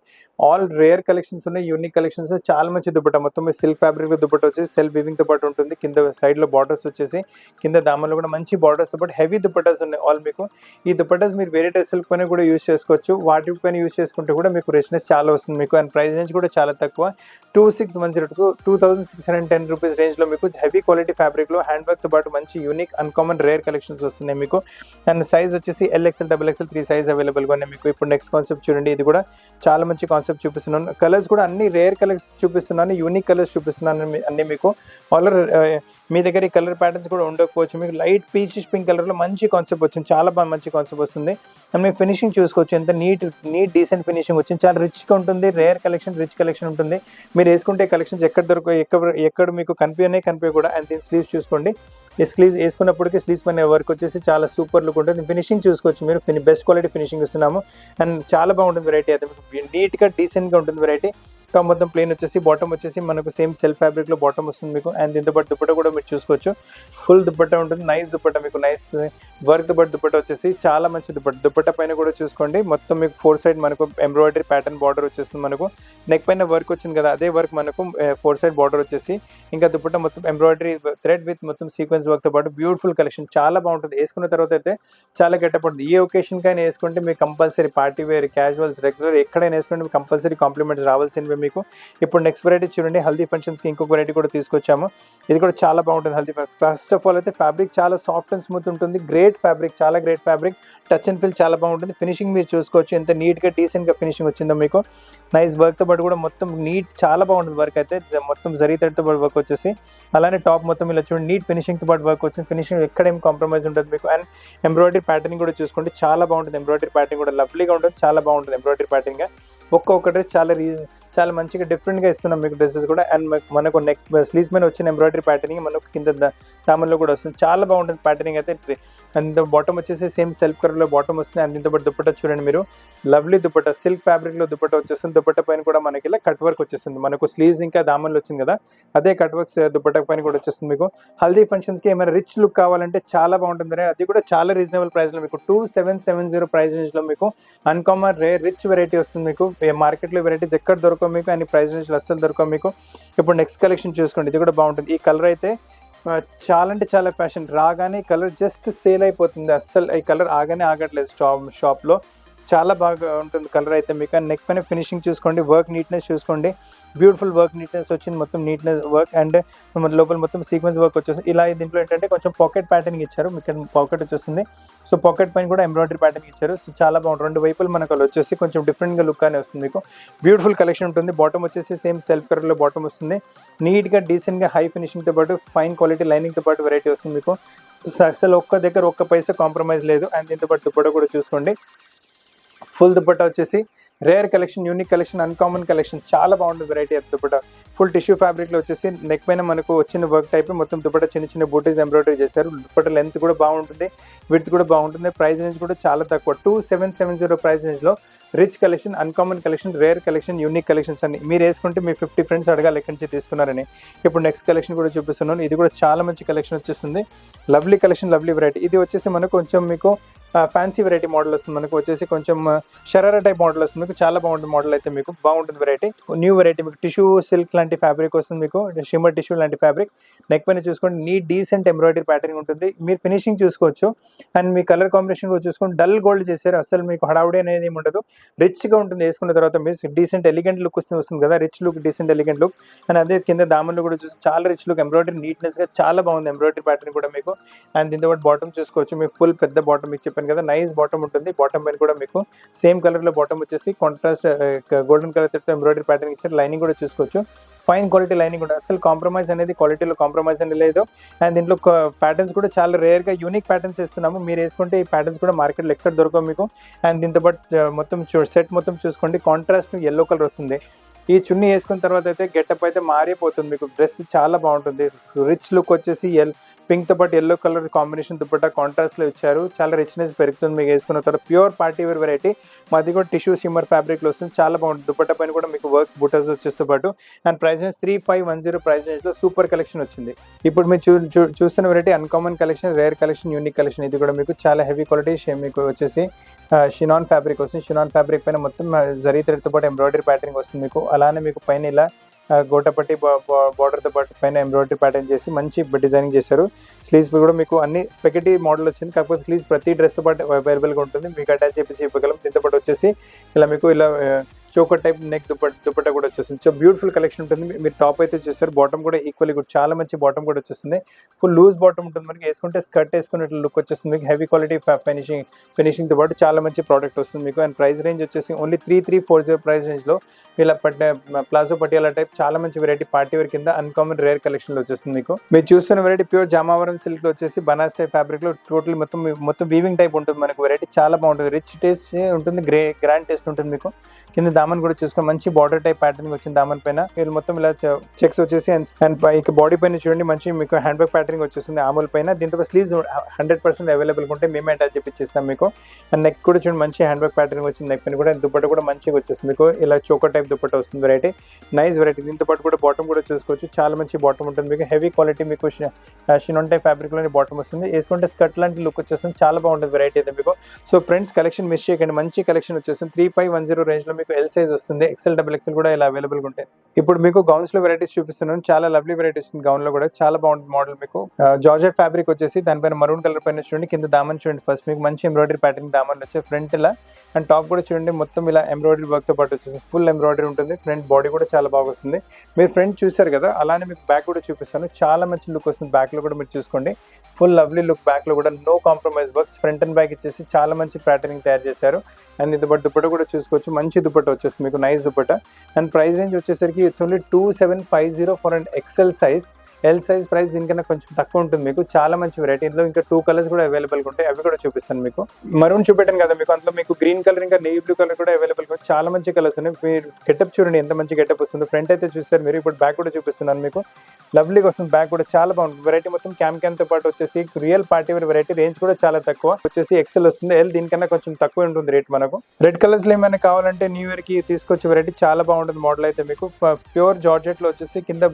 ఆల్ రేర్ కలెక్షన్స్ ఉన్నాయి, యూనిక్ కలెక్షన్స్, చాలా మంచి దుపట్టా. మొత్తం సిల్క్ ఫ్యాబ్రిక్ లో దుపట్టా వచ్చేసి సెల్ఫ్ వీవింగ్ తో పాటు ఉంటుంది. కింద సైడ్ లో బార్డర్స్ వచ్చేసి, కింద దామన్లో కూడా మంచి బార్డర్స్ తో పాటు హెవీ దుపట్టాస్ ఉన్నాయి ఆల్ మీకు. ఈ దుపట్టాస్ మీరు వేరే డ్రెస్సుల పైన కూడా యూస్ చేసుకోవచ్చు, వాటి పైన యూస్ చేసుకుంటే కూడా మీకు రిచ్నెస్ చాలా వస్తుంది మీకు. అండ్ ప్రైస్ రేంజ్ కూడా చాలా తక్కువ, 2610 to 2610 రూపీస్ రేంజ్లో మీకు హెవీ క్వాలిటీ ఫ్యాబ్రిక్లో హ్యాండ్ వర్క్తో పాటు మంచి యూనిక్ అన్కామన్ రేర్ కలెక్షన్స్ వస్తున్నాయి మీకు. అండ్ సైజ్ వచ్చేసి L XL double XL 3 size అవైలబుల్గా ఉన్నాయి మీకు. ఇప్పుడు నెక్స్ట్ కాన్సెప్ట్ చూడండి, ఇది కూడా చాలా మంచి కాన్సెప్ట్ చూపిస్తున్నాను. కలర్స్ కూడా అన్ని రేర్ కలర్స్ చూపిస్తున్నాను, యూనిక్ కలర్స్ చూపిస్తున్నాను అన్ని మీకు. ఆల్రెడీ మీ దగ్గర ఈ కలర్ ప్యాటర్న్స్ కూడా ఉండకపోవచ్చు, మీకు లైట్ పీచ్ పింక్ కలర్లో మంచి కాన్సెప్ట్ వచ్చింది, చాలా బాగా మంచి కాన్సెప్ట్ వస్తుంది. అండ్ మీకు ఫినిషింగ్ చూసుకోవచ్చు, ఎంత నీట్ డీసెంట్ ఫినిషింగ్ వచ్చింది, చాలా రిచ్గా ఉంటుంది, రేర్ కలెక్షన్, రిచ్ కలెక్షన్ ఉంటుంది. మీరు వేసుకుంటే కలెక్షన్స్ ఎక్కడ దొరకవు, ఎక్కడ మీకు కనిపించే కూడా. అండ్ దీని స్లీవ్స్ చూసుకోండి, ఈ స్లీవ్స్ వేసుకున్నప్పటికీ స్లీవ్స్ పైన వర్క్ వచ్చేసి చాలా సూపర్ లుక్ ఉంటుంది. ఫినిషింగ్ చూసుకోవచ్చు మీరు, బెస్ట్ క్వాలిటీ ఫినిషింగ్ ఇస్తున్నాము. అండ్ చాలా బాగుంటుంది వెరైటీ, అయితే మీకు నీట్గా డీసెంట్గా ఉంటుంది వెరైటీ. టాప్ మొత్తం ప్లేన్ వచ్చేసి, బాటమ్ వచ్చేసి మనకు సేమ్ సెల్ఫ్ ఫ్యాబ్రిక్లో బాటమ్ వస్తుంది మీకు. అండ్ దీంతో పాటు దుపట్టా కూడా మీరు చూసుకోవచ్చు, ఫుల్ దుపట్టా ఉంటుంది, నైస్ దుపట్టా మీకు, నైస్ వర్క్ దుపట్టా. దుపట్టా వచ్చేసి చాలా మంచి దుపట్టా. దుపట్టా పైన కూడా చూసుకోండి, మొత్తం మీకు 4 సైడ్ మనకు ఎంబ్రాయిడరీ ప్యాటర్న్ బార్డర్ వచ్చేస్తుంది మనకు. నెక్ పైన వర్క్ వచ్చింది కదా, అదే వర్క్ మనకు 4 సైడ్ బార్డర్ వచ్చేసి, ఇంకా దుపట్టా మొత్తం ఎంబ్రాయిడరీ థ్రెడ్ విత్ మొత్తం సీక్వెన్స్ వర్క్తో పాటు బ్యూటిఫుల్ కలెక్షన్, చాలా బాగుంటుంది. వేసుకున్న తర్వాత అయితే చాలా గెటప్ ఉంటుంది. ఏ ఒకేషన్కైనా వేసుకుంటే మీకు compulsory, party wear, casuals, regular ఎక్కడైనా వేసుకుంటే మీకు కంపల్సరీ కాంప్లిమెంట్స్ రావాల్సినవి మీకు. ఇప్పుడు నెక్స్ట్ వెరైటీ చూడండి, హల్దీ ఫంక్షన్స్కి ఇంకొక వెరైటీ కూడా తీసుకొచ్చాము. ఇది కూడా చాలా బాగుంటుంది హల్దీ. ఫస్ట్ ఆఫ్ ఆల్ అయితే ఫ్యాబ్రిక్ చాలా సాఫ్ట్ అండ్ స్మూత్ ఉంటుంది, గ్రేట్ ఫ్యాబ్రిక్, చాలా great fabric, touch and feel చాలా బాగుంటుంది. ఫినిషింగ్ మీరు చూసుకోవచ్చు, ఎంత నీట్గా డీసెంట్గా ఫినిషింగ్ వచ్చిందో మీకు. నైస్ వర్క్తో పాటు కూడా మొత్తం నీట్, చాలా బాగుంటుంది వర్క్ అయితే, మొత్తం జరీ థ్రెడ్తో పాటు వర్క్ వచ్చేసి. అలానే టాప్ మొత్తం ఇలా చూడండి, నీట్ ఫినిషింగ్తో పాటు వర్క్ వచ్చింది. ఫినిషింగ్ ఎక్కడేం కాంప్రమైజ్ ఉంటుంది మీకు. అండ్ ఎంబ్రాయిడరీ ప్యాటర్నింగ్ కూడా చూసుకోండి, చాలా బాగుంటుంది. ఎంబ్రాయిడరీ ప్యాటర్నింగ్ కూడా లవ్లీగా ఉంటుంది, చాలా బాగుంటుంది ఎంబ్రాయిడరీ ప్యాటర్నింగ్. ఒక్కొక్క డ్రెస్ చాలా మంచిగా డిఫరెంట్గా ఇస్తున్నాం మీకు డ్రెస్సెస్ కూడా. అండ్ మనకు నెక్ స్లీవ్స్ మీద వచ్చిన ఎంబ్రాయిడరీ ప్యాటర్నింగ్ మనకు కింద దామన్లో కూడా వస్తుంది, చాలా బాగుంటుంది ప్యాటర్నింగ్ అయితే. అండ్ బాటమ్ వచ్చేసి సేమ్ సెల్ఫ్ కలర్లో బాటమ్ వస్తుంది. అండ్ దీంతో పాటు దుపట్టా చూడండి మీరు, లవ్లీ దుపట్టా, సిల్క్ ఫ్యాబ్రిక్లో దుపట్టా వచ్చేస్తుంది. దుపట్టా పైన కూడా మనకి ఇలా కట్ వర్క్ వచ్చేస్తుంది, మనకు స్లీవ్స్ ఇంకా దామన్లో వచ్చింది కదా, అదే కట్ వర్క్ దుపట్టా పైన కూడా వచ్చేస్తుంది మీకు. హల్దీ ఫంక్షన్స్కి ఏమైనా రిచ్ లుక్ కావాలంటే చాలా బాగుంటుంది, అది కూడా చాలా రీజనబుల్ ప్రైస్లో మీకు. 2770 ప్రైస్ రేంజ్లో మీకు అన్కామన్ రేర్ రిచ్ వెరైటీ వస్తుంది మీకు. మార్కెట్లో వెరైటీస్ ఎక్కడ దొరకవు మీకు, అని ప్రైస్ రేంజ్లో అస్సలు దొరకవు మీకు. ఇప్పుడు నెక్స్ట్ కలెక్షన్ చూసుకోండి, ఇది కూడా బాగుంటుంది. ఈ కలర్ అయితే చాలా అంటే చాలా ఫ్యాషన్, రాగానే కలర్ జస్ట్ సేల్ అయిపోతుంది, అస్సలు ఈ కలర్ ఆగట్లేదు షాప్లో. చాలా బాగా ఉంటుంది కలర్ అయితే మీకు. నెక్ పైన ఫినిషింగ్ చూసుకోండి, వర్క్ నీట్నెస్ చూసుకోండి, బ్యూటిఫుల్ వర్క్ నీట్నెస్ వచ్చింది, మొత్తం నీట్నెస్ వర్క్ అండ్ లోపల మొత్తం సీక్వెన్స్ వర్క్ వచ్చేస్తుంది. ఇలా దీంట్లో ఏంటంటే కొంచెం పాకెట్ ప్యాటర్న్ ఇచ్చారు, మీకు పాకెట్ వచ్చేస్తుంది. సో పాకెట్ పైన కూడా ఎంబ్రాయిడరీ ప్యాటర్న్ ఇచ్చారు. సో చాలా బాగుంటుంది, రెండు వైపులు మనకు అలా వచ్చేసి కొంచెం డిఫరెంట్గా లుక్ అనే వస్తుంది మీకు. బ్యూటిఫుల్ కలెక్షన్ ఉంటుంది. బాటమ్ వచ్చేసి సేమ్ సెల్ఫ్ కలర్లో బాటమ్ వస్తుంది, నీట్గా డీసెంట్గా హై ఫినిషింగ్తో పాటు ఫైన్ క్వాలిటీ లైనింగ్తో పాటు వెరైటీ వస్తుంది మీకు. అసలు ఒక్క దగ్గర ఒక్క పైసా కాంప్రమైజ్ లేదు. అండ్ దీంతో పాటు దుపట్టా కూడా చూసుకోండి, ఫుల్ దుపట్టా వచ్చేసి rare collection, unique collection, uncommon collection, చాలా బాగుంటుంది variety of dupatta. Full tissue ఫ్యాబ్రిక్లో వచ్చేసి నెక్ పైన మనకు వచ్చిన వర్క్ టైప్ మొత్తం దుపట్టా చిన్న చిన్న బూటీస్ ఎంబ్రాయిడరీ చేశారు. దుపట్టా లెంత్ కూడా బాగుంటుంది, విడ్త్ కూడా బాగుంటుంది. ప్రైస్ రేంజ్ కూడా చాలా తక్కువ, 2770 ప్రైస్ రేంజ్లో rich collection, uncommon collection, rare collection, unique collections అన్ని మీరు వేసుకుంటే మీ 50 ఫ్రెండ్స్ అడగాలి ఎక్కడి నుంచి తీసుకున్నారని. ఇప్పుడు నెక్స్ట్ కలెక్షన్ కూడా చూపిస్తున్నాను. ఇది కూడా చాలా మంచి కలెక్షన్ వచ్చేస్తుంది, లవ్లీ కలెక్షన్, లవ్లీ వెరైటీ. ఇది వచ్చేసి మనకు కొంచెం మీకు ఫ్యాన్సీ వెరైటీ మోడల్ వస్తుంది, మనకు వచ్చేసి కొంచెం షరారా టైప్ మోడల్ వస్తుంది మీకు. చాలా బాగుంటుంది మోడల్ అయితే మీకు, బాగుంటుంది వెరైటీ. న్యూ వెరైటీ మీకు టిష్యూ సిల్క్ లాంటి ఫ్యాబ్రిక్ వస్తుంది మీకు, షిమ్మర్ టిష్యూ లాంటి ఫ్యాబ్రిక్. నెక్ పైన చూసుకోండి, నీట్ డీసెంట్ ఎంబ్రాయిడరీ ప్యాటర్న్ ఉంటుంది. మీరు ఫినిషింగ్ చూసుకోవచ్చు అండ్ మీ కలర్ కాంబినేషన్ కూడా చూసుకోండి, డల్ గోల్డ్ చేశారు. అసలు మీకు హడావుడి అనేది ఏమి ఉండదు, రిచ్గా ఉంటుంది. వేసుకున్న తర్వాత మీరు డీసెంట్ ఎలిగెంట్ లుక్ వస్తుంది కదా, rich look, decent elegant look. And అదే కింద దామన్లు కూడా చూసి చాలా రిచ్ లుక్, ఎంబ్రాయిడరీ నీట్నెస్గా చాలా బాగుంది ఎంబ్రాయిడరీ ప్యాటర్న్ కూడా మీకు. అండ్ దీంతో పాటు బాటమ్ చూసుకోవచ్చు, మీకు ఫుల్ పెద్ద బాటమ్ మీకు చెప్పాను కదా, నైస్ బాటమ్ ఉంటుంది. బాటమ్ పైన కూడా మీకు సేమ్ కలర్లో బాటమ్ వచ్చేసి కాంట్రాస్ట్ గోల్డెన్ కలర్ తో ఎంబ్రాయిడరీ ప్యాటర్న్ ఇచ్చారు. లైనింగ్ కూడా చూసుకోవచ్చు, ఫైన్ క్వాలిటీ లైనింగ్ కూడా, అసలు కాంప్రమైజ్ అనేది క్వాలిటీలో కాంప్రమైజ్ అనేది లేదు. అండ్ దీంట్లో ప్యాటర్న్స్ కూడా చాలా రేర్గా యూనిక్ ప్యాటర్న్స్ ఇస్తున్నాము. మీరు వేసుకుంటే ఈ ప్యాటర్న్స్ కూడా మార్కెట్లో ఎక్కడ దొరకవు మీకు. అండ్ దీంతో పాటు మొత్తం సెట్ మొత్తం చూసుకోండి, కాంట్రాస్ట్ ఎల్లో కలర్ వస్తుంది. ఈ చున్నీ వేసుకున్న తర్వాత అయితే గెటప్ అయితే మారిపోతుంది మీకు, డ్రెస్ చాలా బాగుంటుంది. రిచ్ లుక్ వచ్చేసి పింక్ తో పాటు yellow colour combination dupatta contrast లో ఇచ్చారు, చాలా రిచ్నెస్ పెరుగుతుంది మీకు వేసుకున్న తర్వాత. ప్యూర్ పార్టీ వేర్ వెరైటీ, మాది కూడా టిష్యూ సిమ్మర్ ఫ్యాబ్రిక్ లో వస్తుంది, చాలా బాగుంటుంది. దుపట్టా పైన కూడా మీకు వర్క్ బుటాస్ వచ్చేస్తూ పాటు. And price range 3510 price range లో సూపర్ కలెక్షన్ వచ్చింది. ఇప్పుడు మీరు చూస్తున్న variety uncommon collection, rare collection, unique collection. ఇది కూడా మీకు చాలా హెవీ క్వాలిటీ మీకు వచ్చేసి షినాన్ ఫ్యాబ్రిక్ వస్తుంది. షినాన్ ఫ్యాబ్రిక్ పైన మొత్తం జరీ థ్రెడ్తో పాటు ఎంబ్రాయిడరీ ప్యాటర్నింగ్ వస్తుంది మీకు. అలానే మీకు పైన ఇలా గోటపట్టి బార్డర్తో పాటు పైన ఎంబ్రాయిడరీ ప్యాటర్న్ చేసి మంచి డిజైనింగ్ చేశారు. స్లీవ్స్ కూడా మీకు అన్ని స్పెగటీ మోడల్ వచ్చింది, కాకపోతే స్లీవ్స్ ప్రతి డ్రెస్తో పాటు అవైలబుల్గా ఉంటుంది, మీకు అటాచ్ చేసి ఇవ్వగలం. దీంతో పాటు వచ్చేసి ఇలా మీకు ఇలా చోకర్ టైప్ నెక్ దుపట్టా కూడా వచ్చేస్తుంది. సో బ్యూటిఫుల్ కలెక్షన్ ఉంటుంది. మీరు టాప్ అయితే చూస్తారు, బాటమ్ కూడా ఈక్వల్లీ గుడ్, చాలా మంచి బాటమ్ కూడా వచ్చేస్తుంది. ఫుల్ లూజ్ బాటమ్ ఉంటుంది మనకి, వేసుకుంటే స్కర్ట్ వేసుకున్నట్లు లుక్ వచ్చేస్తుంది మీకు. హెవీ క్వాలిటీ ఫినిషింగ్తో పాటు చాలా మంచి ప్రోడక్ట్ వస్తుంది మీకు. అండ్ ప్రైస్ రేంజ్ వచ్చేసి ఓన్లీ 3340 ప్రైస్ రేంజ్లో ఇలా ప్లాజో పటియాలా టైప్ చాలా మంచి వెరైటీ పార్టీ వేర్ కింద అన్కామన్ రేర్ కలెక్షన్లో వచ్చేస్తుంది మీకు. మీరు చూస్తున్న వెరైటీ ప్యూర్ జామావరం సిల్క్లో వచ్చేసి బనాస్ టైప్ ఫ్యాబ్రిక్లో టోటల్ మొత్తం వీవింగ్ టైప్ ఉంటుంది మనకు. వెరైటీ చాలా బాగుంటుంది, రిచ్ టేస్ట్ ఉంటుంది, గ్రాండ్ టేస్ట్ ఉంటుంది మీకు. కింద దామన్ కూడా చూసుకొని మంచి బార్డర్ టైప్ ప్యాటర్న్ వచ్చింది దామన్ పైన. వీళ్ళు మొత్తం ఇలా చెక్స్ వచ్చేసి అండ్ పైకి బాడీ పైన చూడండి మంచి మీకు హ్యాండ్ బ్యాగ్ ప్యాటర్న్ వచ్చేస్తుంది ఆమూల్ పైన. దీంట్లో స్లీవ్స్ 100% అవైలబుల్ ఉంటే మేమే అటాచ్ చేపిస్తాం మీకు. అండ్ నెక్ కూడా చూడండి మంచి హ్యాండ్ బ్యాగ్ ప్యాటర్న్ వచ్చింది. నెక్ పైన కూడా దుపట్టా కూడా మంచిగా వచ్చేస్తుంది మీకు, ఇలా చోకర్ టైప్ దుపట్టా వస్తుంది. Variety nice variety. దీంతో పాటు కూడా బాటమ్ కూడా చూసుకోవచ్చు, చాలా మంచి బాటమ్ ఉంటుంది మీకు. హెవీ క్వాలిటీ మీకు షినాన్ టైప్ ఫ్యాబ్రిక్ లోని బాటమ్ వస్తుంది, వేసుకుంటే స్కర్ట్ లాంటి లుక్ వచ్చేస్తుంది, చాలా బాగుంటుంది వెరైటీ అయితే మీకు. సో ఫ్రెండ్స్ కలెక్షన్ మిస్ చేయకండి, మంచి కలెక్షన్ వచ్చేస్తుంది. 3510 రేంజ్ లో మీకు ఎల్ సైజ్ వస్తుంది, ఎక్సెల్ డబుల్ ఎక్సెల్ కూడా ఇలా అవైలబుల్గా ఉంటాయి. ఇప్పుడు మీకు గౌన్స్ లో వెరైటీస్ చూపిస్తున్నాను, చాలా లవ్లీ వెరైటీ వస్తుంది. గౌన్ లో కూడా చాలా బాగుంటుంది మోడల్ మీకు. జార్జెట్ ఫ్యాబ్రిక్ వచ్చేసి దానిపైన మరూన్ కలర్ పైన చూడండి, కింద దామన్ చూడండి. ఫస్ట్ మీకు మంచి ఎంబ్రాయిడరీ ప్యాటర్న్ దామన్ వచ్చే ఫ్రంట్ ఇలా, అండ్ టాప్ కూడా చూడండి మొత్తం ఇలా ఎంబ్రాయిడరీ వర్క్ తో పాటు వచ్చేసి ఫుల్ ఎంబ్రాయిడరీ ఉంటుంది. ఫ్రంట్ బాడీ కూడా చాలా బాగా వస్తుంది. మీరు ఫ్రంట్ చూసారు కదా, అలానే మీకు బ్యాక్ కూడా చూపిస్తాను, చాలా మంచి లుక్ వస్తుంది. బ్యాక్ లో కూడా మీరు చూసుకోండి, ఫుల్ లవ్లీ లుక్. బ్యాక్ లో కూడా no compromise work, front and back ఇచ్చేసి చాలా మంచి ప్యాటర్నింగ్ తయారు చేశారు. అండ్ ఇది దుపట్టా కూడా చూసుకోవచ్చు, మంచి దుపట్టా వచ్చేసి మీకు, nice dupatta. And price range వచ్చేసరికి it's only 2750 for and XL size. L size price దీనికన్నా కొంచెం తక్కువ ఉంటుంది మీకు. చాలా మంచి వెరైటీ, ఇందులో ఇంకా 2 కలర్స్ కూడా అవైలబుల్గా ఉంటాయి, అవి కూడా చూపిస్తాను మీకు. మరూన్ చూపెట్టాను కదా మీకు, అందులో మీకు గ్రీన్ కలర్ ఇంకా నేవీ బ్లూ కలర్ కూడా అవైలబుల్గా, చాలా మంచి కలర్స్ ఉన్నాయి. మీరు గెటప్ చూడండి ఎంత మంచి గెటప్ వస్తుంది. ఫ్రంట్ అయితే చూస్తారు మీరు, ఇప్పుడు బ్యాక్ కూడా చూపిస్తున్నాను మీకు, లవ్లీగా వస్తుంది. బ్యాక్ కూడా చాలా బాగుంటుంది వెరైటీ. మొత్తం క్యామ్ తో పాటు వచ్చేసి real party wear variety. Range కూడా చాలా తక్కువ వచ్చేసి ఎక్సెల్ వస్తుంది. ఎల్ దీనికన్నా కొంచెం తక్కువ ఉంటుంది రేట్ మనకు. రెడ్ కలర్స్ లో ఏమైనా కావాలంటే న్యూ ఇయర్ కి తీసుకొచ్చే వెరైటీ చాలా బాగుంటుంది మోడల్ అయితే మీకు. ప్యూర్ జార్జెట్ లో వచ్చేసి కింద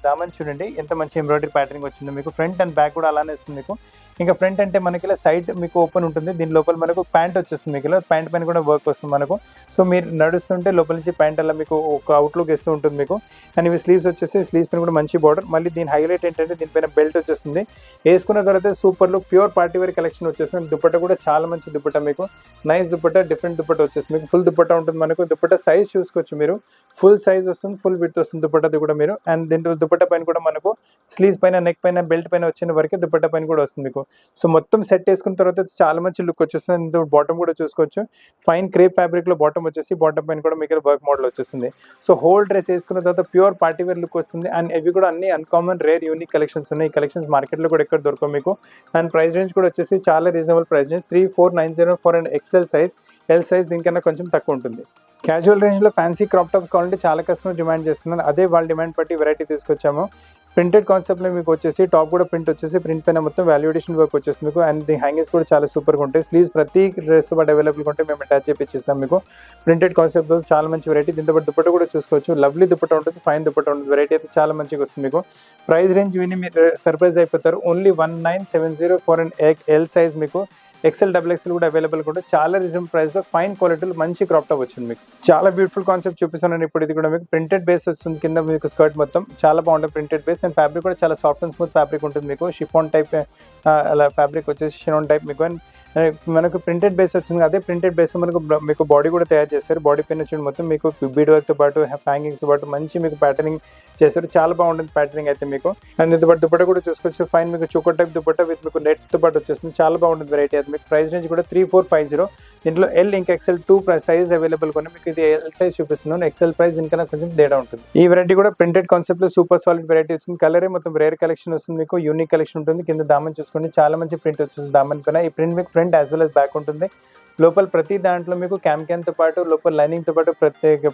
దామన్ చూడండి ఎంత మంచి ఎంబ్రాయిడరీ ప్యాటర్నింగ్ వచ్చింది మీకు. ఫ్రంట్ అండ్ బ్యాక్ కూడా అలానే వస్తుంది మీకు. ఇంకా ఫ్రంట్ అంటే మనకి ఇలా సైడ్ మీకు ఓపెన్ ఉంటుంది, దీని లోపల మనకు ప్యాంట్ వచ్చేస్తుంది మీకు. ఇలా ప్యాంట్ పైన కూడా వర్క్ వస్తుంది మనకు. సో మీరు నడుస్తుంటే లోపల నుంచి ప్యాంట్ అలా మీకు ఒక అవుట్లుక్ ఇస్తూ ఉంటుంది మీకు. అండ్ ఇవి స్లీవ్స్ వచ్చేసి స్లీవ్స్ పైన కూడా మంచి బార్డర్. మళ్ళీ దీని హైలైట్ ఏంటంటే దీనిపైన బెల్ట్ వచ్చేస్తుంది. వేసుకున్న తర్వాత super look pure party wear collection వచ్చేస్తుంది. దుపట్టా కూడా చాలా మంచి దుపట్టా మీకు, నైస్ దుపట్టా, డిఫరెంట్ దుపట్టా వచ్చేసి మీకు. ఫుల్ దుపట్టా ఉంటుంది మనకు. దుపట్టా సైజ్ చూసుకోవచ్చు మీరు, ఫుల్ సైజ్ వస్తుంది, ఫుల్ విడ్త్ వస్తుంది దుపట్టాది కూడా మీరు. అండ్ దీంట్లో దుపట్టా పైన కూడా మనకు స్లీవ్స్ పైన, నెక్ పైన, బెల్ట్ పైన వచ్చిన వరకే దుపట్టా పైన కూడా వస్తుంది మీకు. సో మొత్తం సెట్ వేసుకున్న తర్వాత చాలా మంచి లుక్ వచ్చేస్తుంది. బాటమ్ కూడా చూసుకోవచ్చు, ఫైన్ క్రేప్ ఫ్యాబ్రిక్ లో బాటమ్ వచ్చేసి, బాటమ్ పైన కూడా మీకు వర్క్ మోడల్ వచ్చేస్తుంది. సో హోల్ డ్రెస్ వేసుకున్న తర్వాత ప్యూర్ పార్టీ వేర్ లుక్ వస్తుంది. అండ్ ఇవి కూడా అన్ని అన్కామన్ రేర్ యూనిక్ కలెక్షన్స్ ఉన్నాయి. ఈ కలెక్షన్స్ మార్కెట్ లో కూడా ఎక్కడ దొరకవు మీకు. అండ్ ప్రైస్ రేంజ్ కూడా వచ్చేసి చాలా reasonable price range, 34,904 and XL size, L size దీనికన్నా కొంచెం తక్కువ ఉంటుంది. క్యాజువల్ రేంజ్లో ఫ్యాన్సీ క్రాప్ టాప్స్ కావాలంటే చాలా కస్టమర్ డిమాండ్ చేస్తున్నారు. అదే వాళ్ళ డిమాండ్ బట్టి వెరైటీ తీసుకొచ్చాము. ప్రింటెడ్ కాన్సెప్ట్లో మీకు వచ్చేసి టాప్ కూడా ప్రింట్ వచ్చేసి, ప్రింట్ పైన మొత్తం వాల్యుయేషన్ వర్క్ వచ్చేసి మీకు. అండ్ ది హ్యాంగింగ్స్ కూడా చాలా సూపర్గా ఉంటాయి. స్లీవ్స్ ప్రతి డ్రెస్ పాటు అవైలబుల్గా ఉంటాయి, మేము అటాచ్ చేపిస్తాం మీకు. ప్రింటెడ్ కాన్సెప్ట్ చాలా మంచి వెరైటీ. దీంతో పాటు దుపట్టా కూడా చూసుకోవచ్చు, లవ్లీ దుపట్టా ఉంటుంది, ఫైన్ దుపట్టా ఉంటుంది. వెరైటీ అయితే చాలా మంచిగా వస్తుంది మీకు. ప్రైస్ రేంజ్ విని మీరు సర్ప్రైజ్ అయిపోతారు. ఓన్లీ 19,704 అండ్ ఎల్ సైజ్ మీకు. ఎక్సెల్, డబుల్ ఎక్సెల్ కూడా అవైలబుల్ కూడా చాలా రీజనబుల్ ప్రైస్లో ఫైన్ క్వాలిటీలో మంచి క్రాప్ టాప్ వచ్చింది మీకు. చాలా బ్యూటిఫుల్ కాన్సెప్ట్ చూపిస్తున్నాను ఇప్పుడు. ఇది కూడా మీకు ప్రింటెడ్ బేస్ వస్తుంది, కింద మీకు స్కర్ట్ మొత్తం చాలా బాగుంటుంది ప్రింటెడ్ బేస్. అండ్ ఫ్యాబ్రిక్ కూడా చాలా సాఫ్ట్ అండ్ స్మూత్ ఫ్యాబ్రిక్ ఉంటుంది మీకు. షిఫాన్ టైప్ అలా ఫ్యాబ్రిక్ వచ్చేసి షిఫాన్ టైప్ మీకు. అండ్ మనకు ప్రింటెడ్ బేస్ వచ్చింది, అదే ప్రింటెడ్ బేస్ మీకు బాడీ కూడా తయారు చేశారు. బాడీ పైన వచ్చి మొత్తం మీకు బీడ్ వర్క్తో పాటు హ్యాంగింగ్స్తో పాటు మంచి మీకు ప్యాటర్నింగ్ చేశారు. చాలా బాగుంటుంది ప్యాటర్నింగ్ అయితే మీకు. అండ్ దీంతో పాటు దుపట్టా కూడా చూసుకోవచ్చు, ఫైన్ మీకు చోకో టైప్ దుపట్టా విత్ మీకు నెట్తో పాటు వచ్చేస్తుంది. చాలా బాగుంటుంది వెరైటీ అయితే మీకు. ప్రైస్ రేంజ్ కూడా 3450. దీంట్లో ఎల్ ఇంకా ఎక్సెల్ 2 సైజ్ అవైలబుల్ కొన్ని మీకు. ఇది ఎల్ సైజ్ చూపిస్తున్నాను, ఎక్సెల్ ప్రైస్ దీనికన్నా కొంచెం తేడా ఉంటుంది. ఈ వెరైటీ కూడా ప్రింటెడ్ కాన్సెప్ట్ లో సూపర్ సాలిడ్ వెరైటీ వచ్చింది. కలరే మొత్తం రేర్ కలెక్షన్ వస్తుంది మీకు, యూనిక్ కలెక్షన్ ఉంటుంది. కింద దామన్ చూసుకోండి, చాలా మంచి ప్రింట్ వచ్చేస్తుంది దామన్ పైన. ఈ ప్రింట్ మీకు front as well as back ఉంటుంది. లోపల ప్రతి దాంట్లో మీకు క్యాన్తో పాటు లోపల లైనింగ్తో పాటు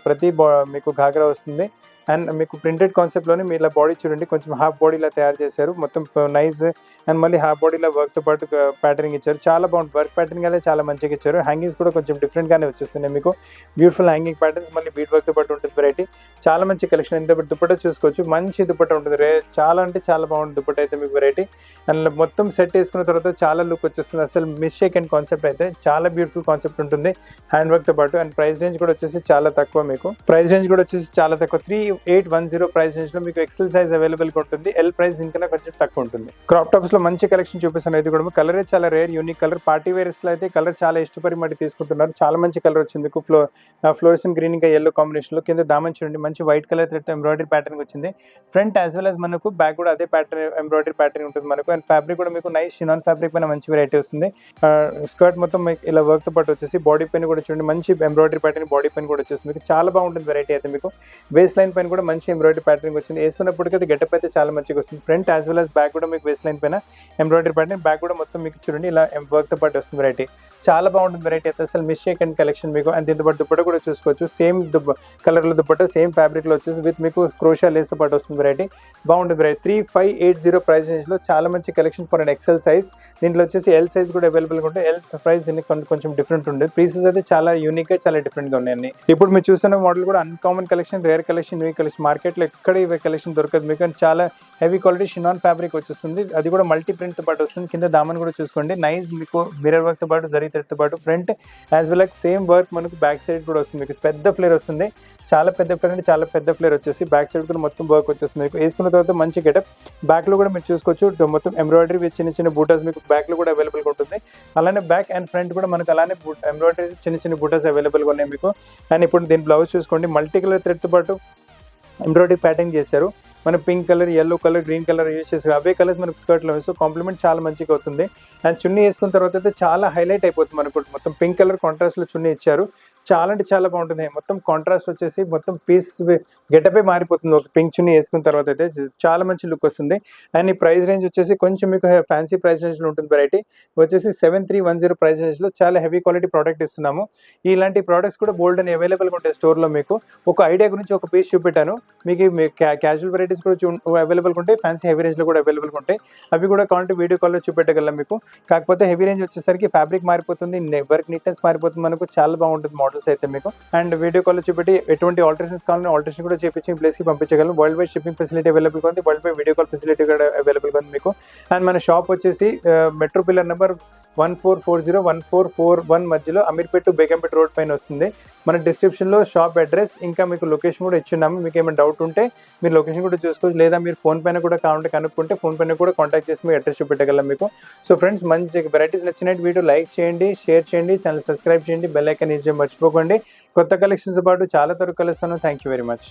ప్రతి మీకు ఘాగ్రా వస్తుంది. అండ్ మీకు ప్రింటెడ్ కాన్సెప్ట్లోనే మీరు ఇలా బాడీ చూడండి, కొంచెం హాఫ్ బాడీ ఇలా తయారు చేశారు మొత్తం నైస్. అండ్ మళ్ళీ హాఫ్ బాడీలో వర్క్తో పాటు ప్యాటర్నింగ్ ఇచ్చారు, చాలా బాగుంటుంది. వర్క్ ప్యాటర్నింగ్ అయితే చాలా మంచిగా ఇచ్చారు. హ్యాంగింగ్స్ కూడా కొంచెం డిఫరెంట్గానే వచ్చేస్తున్నాయి మీకు. బ్యూటిఫుల్ హ్యాంగింగ్ ప్యాటర్న్స్, మళ్ళీ బీట్ వర్క్తో పాటు ఉంటుంది వెరైటీ. చాలా మంచి కలెక్షన్. ఇంత దుపట్టా చూసుకోవచ్చు, మంచి దుపట్టా ఉంటుంది. చాలా అంటే చాలా బాగుంటుంది దుపట్టా అయితే మీకు వెరైటీ. అండ్ మొత్తం సెట్ వేసుకున్న తర్వాత చాలా లుక్ వచ్చేస్తుంది. అసలు మిస్ షేక్ అండ్ కాన్సెప్ట్ అయితే చాలా బ్యూటిఫుల్ కాన్సెప్ట్ ఉంటుంది హ్యాండ్ వర్క్తో పాటు. అండ్ ప్రైస్ రేంజ్ కూడా వచ్చేసి చాలా తక్కువ మీకు. ప్రైస్ రేంజ్ కూడా వచ్చేసి చాలా తక్కువ, 3810 ప్రైస్ రేంజ్ లో మీకు. ఎక్సెల్ సైజ్ అవైలబుల్ గా ఉంటుంది, ఎల్ ప్రైస్ దీనికన్నా కొంచెం తక్కువ ఉంటుంది. క్రాప్ టాప్స్ లో మంచి కలెక్షన్ చూపిస్తాను. ఇది కూడా కలర్ చాలా rare unique colour. Party wears లో అయితే కలర్ చాలా ఇష్టపడి మట్టి తీసుకుంటున్నారు. చాలా మంచి కలర్ వచ్చింది మీకు. ఫ్లోరెసెంట్ గ్రీన్ ఇంకా ఎల్లో కాంబినేషన్ లో. కింద దామన్ చూడండి, మంచి white colour thread embroidery pattern వచ్చింది. ఫ్రంట్ యాజ్ వెల్ as మనకు బ్యాక్ కూడా అదే ప్యాటర్న్ ఎంబ్రాయిడరీ ప్యాటర్న్ ఉంటుంది మనకు. అండ్ ఫ్యాబ్రిక్ కూడా మీకు నైస్ షినాన్ ఫ్యాబ్రిక్ పైన మంచి వెరైటీ వస్తుంది. స్కర్ట్ మొత్తం మీకు ఇలా వర్క్ తో పాటు వచ్చేసి బాడీ పైన కూడా చూడండి మంచి ఎంబ్రాయిడరీ ప్యాటర్న్ బాడీ పైన కూడా వచ్చేసి మీకు. చాలా బాగుంటుంది వెరైటీ అయితే మీకు. వేస్ట్ లైన్ పైన కూడా మంచి ఎంబ్రాయిడరీ ప్యాటర్న్ వచ్చింది. వేసుకున్నప్పటికీ గెటప్ అయితే చాలా మంచిగా వస్తుంది. Front as well as back కూడా మీకు వేస్ట్ లైన్ పైన ఎంబ్రాయిడరీ ప్యాటర్న్, బ్యాక్ కూడా మొత్తం మీకు చూడండి ఇలా వర్క్ తో పాటు వస్తుంది వెరైటీ. చాలా బాగుంటుంది వెరైటీ అయితే, అసలు మిస్ షేక్ అండ్ కలెక్షన్ మీకు. అండ్ దీంతో పాటు దుపట్టా కూడా చూసుకోవచ్చు, సేమ్ కలర్ లో దుపట్టా, సేమ్ ఫ్యాబ్రిక్ లో వచ్చేసి విత్ మీకు క్రోషా లేస్ తో పాటు వస్తుంది వెరైటీ. బాగుంటుంది వెరైటీ. 3580 ప్రైస్ రేంజ్ లో చాలా మంచి collection for and XL size. దీంట్లో వచ్చేసి ఎల్ సైజ్ కూడా అవైలబుల్ గా ఉంటాయి. ఎల్ ప్రైస్ దీనికి కొంచెం డిఫరెంట్ ఉంటుంది. పీసెస్ అయితే చాలా యూనిక్ గా చాలా డిఫరెంట్ గా ఉన్నాయి. ఇప్పుడు మీరు చూస్తున్న మోడల్ కూడా uncommon collection, rare collection, new collection. Market లో ఎక్కడ ఇవి కలెక్షన్ దొరకదు మీకు. అండ్ చాలా హెవీ క్వాలిటీ షినాన్ ఫ్యాబ్రిక్ వచ్చేస్తుంది, అది కూడా మల్టీ ప్రింట్ తో పాటు వస్తుంది. కింద దామన్ కూడా చూసుకోండి, నైస్ మీకు మిర్రర్ వర్క్ తో పాటు జరీ థ్రెడ్ తో పాటు front as well as same work మనకు బ్యాక్ సైడ్ కూడా వస్తుంది మీకు. పెద్ద ఫ్లేర్ వస్తుంది, చాలా పెద్ద ఫ్లేర్ అంటే చాలా పెద్ద ఫ్లేర్ వచ్చేసి బ్యాక్ సైడ్ కూడా మొత్తం వర్క్ వచ్చేస్తుంది మీకు. వేసుకున్న తర్వాత మంచి గెటప్. బ్యాక్ లో కూడా మీరు చూసుకోవచ్చు మొత్తం ఎంబ్రాయిడరీ విత్ చిన్న చిన్న బూటాస్ మీకు బ్యాక్ లో కూడా అవైలబుల్ గా ఉంటుంది. అలానే బ్యాక్ అండ్ ఫ్రంట్ కూడా మనకు అలానే ఎంబ్రాయిడరీ చిన్న చిన్న బూటాస్ అవైలబుల్ గా ఉన్నాయి మీకు. అండ్ ఇప్పుడు దీని బ్లౌజ్ చూసుకోండి, మల్టీ కలర్ థ్రెడ్ తో పాటు ఎంబ్రాయిడరీ ప్యాటర్న్ చేశారు. మన pink colour, yellow colour, green colour use చేసి అవే కలర్స్ మనకు స్కర్ట్లో వేస్తూ కాంప్లిమెంట్ చాలా మంచిగా అవుతుంది. అండ్ చున్నీ వేసుకున్న తర్వాత అయితే చాలా హైలైట్ అయిపోతుంది మనకు. మొత్తం పింక్ కలర్ కాంట్రాస్ట్లో చున్నీ ఇచ్చారు, చాలా అంటే చాలా బాగుంటుంది. మొత్తం కాంట్రాస్ట్ వచ్చేసి మొత్తం పీస్ గెటపే మారిపోతుంది ఒక పింక్ చున్నీ వేసుకున్న తర్వాత అయితే. చాలా మంచి లుక్ వస్తుంది. అండ్ ఈ ప్రైస్ రేంజ్ వచ్చేసి కొంచెం మీకు ఫ్యాన్సీ ప్రైస్ రేంజ్లో ఉంటుంది వెరైటీ. వచ్చేసి 7310 ప్రైస్ రేంజ్లో చాలా హెవీ క్వాలిటీ ప్రోడక్ట్ ఇస్తున్నాము. ఇలాంటి ప్రోడక్ట్స్ కూడా బోల్డ్ అని అవైలబుల్గా ఉంటాయి స్టోర్లో మీకు. ఒక ఐడియా గురించి ఒక పీస్ చూపెట్టాను మీకు. క్యాజువల్ వెరైటీస్ కూడా అవైలబుల్గా ఉంటాయి, ఫ్యాన్సీ హెవీ రేంజ్లో కూడా అవైలబుల్గా ఉంటాయి. అవి కూడా కావాలంటే వీడియో కాల్లో చూపెట్టగలం మీకు. కాకపోతే హెవీ రేంజ్ వచ్చేసరికి ఫ్యాబ్రిక్ మారిపోతుంది, వర్క్ నీట్నెస్ మారిపోతుంది, మనకు చాలా బాగుంటుంది మోడల్స్ అయితే మీకు. అండ్ వీడియో కాల్ చూపెట్టి ఎటువంటి ఆల్టరేషన్స్ కావాలని ఆల్టరేషన్ కూడా చేపించి మీ ప్లేస్కి పంపించగలం. వరల్డ్ వైడ్ షిప్పింగ్ ఫెసిలిటీ అవైలబుల్గా ఉంది, world wide video call facility కూడా అవైలబుల్గా ఉంది మీకు. అండ్ మన షాప్ వచ్చేసి మెట్రో పిల్లర్ నెంబర్ 1440-1441 మధ్యలో అమీర్పేట్ టు బేగంపేట రోడ్ పైన వస్తుంది. మన డిస్క్రిప్షన్లో షాప్ అడ్రస్ ఇంకా మీకు లొకేషన్ కూడా ఇచ్చున్నాము. మీకు ఏమైనా డౌట్ ఉంటే మీరు లొకేషన్ కూడా చూసుకోవచ్చు, లేదా మీరు ఫోన్ పైన కూడా కావాలంటే కనుక్కుంటే ఫోన్ పైన కూడా కాంటాక్ట్ చేసి మీ అడ్రస్ చూపెట్టగలం మీకు. సో ఫ్రెండ్స్, మంచి వెరైటీస్ నచ్చినట్టు వీడియో లైక్ చేయండి, షేర్ చేయండి, ఛానల్ సబ్స్క్రైబ్ చేయండి, బెల్ ఐకాన్ యూజ్ చేయడం మర్చిపోకండి. కొత్త కలెక్షన్స్ పాటు చాలా త్వరగా కలుస్తాను. Thank you very much.